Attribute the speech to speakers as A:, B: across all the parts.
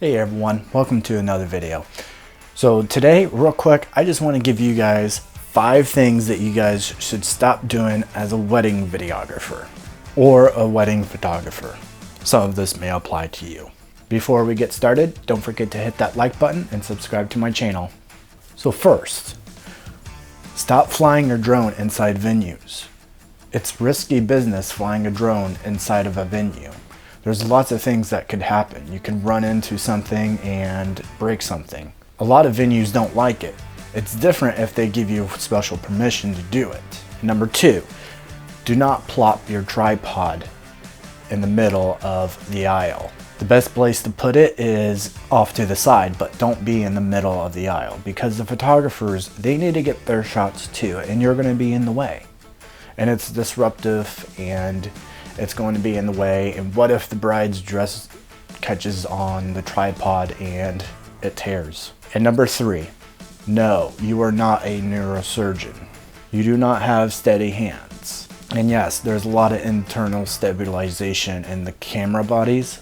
A: Hey everyone, welcome to another video. So today, real quick, I just want to give you guys 5 things that you guys should stop doing as a wedding videographer or a wedding photographer. Some of this may apply to you. Before we get started, don't forget to hit that like button and subscribe to my channel. So first, stop flying your drone inside venues. It's risky business flying a drone inside of a venue. There's lots of things that could happen. You can run into something and break something. A lot of venues don't like it. It's different if they give you special permission to do it. Number 2, do not plop your tripod in the middle of the aisle. The best place to put it is off to the side, but don't be in the middle of the aisle because the photographers, they need to get their shots too, and you're going to be in the way. And it's disruptive and it's going to be in the way. And what if the bride's dress catches on the tripod and it tears? And number 3, no, you are not a neurosurgeon. You do not have steady hands. And yes, there's a lot of internal stabilization in the camera bodies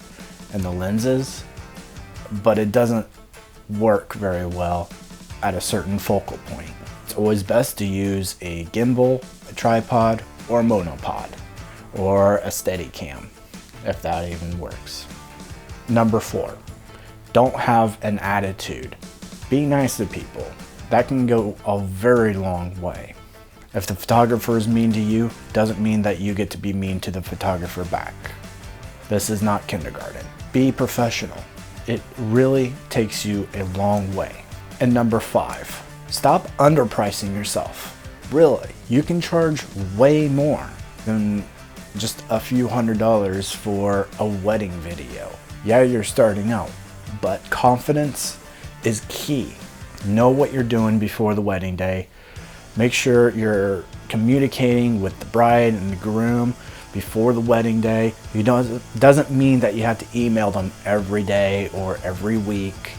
A: and the lenses, but it doesn't work very well at a certain focal point. It's always best to use a gimbal, a tripod, or a monopod, or a steady cam, if that even works. Number 4, don't have an attitude. Be nice to people. That can go a very long way. If the photographer is mean to you, doesn't mean that you get to be mean to the photographer back. This is not kindergarten. Be professional. It really takes you a long way. And number 5, stop underpricing yourself. Really, you can charge way more than just a few $100s for a wedding video. Yeah, you're starting out, but confidence is key. Know what you're doing before the wedding day. Make sure you're communicating with the bride and the groom before the wedding day. It doesn't mean that you have to email them every day or every week.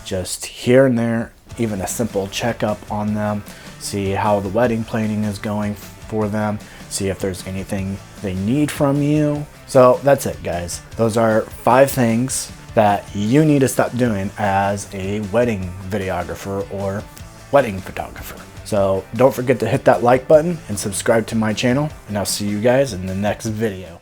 A: Just here and there, even a simple checkup on them. See how the wedding planning is going for them. See if there's anything they need from you. So that's it, guys. Those are 5 things that you need to stop doing as a wedding videographer or wedding photographer. So don't forget to hit that like button and subscribe to my channel, and I'll see you guys in the next video.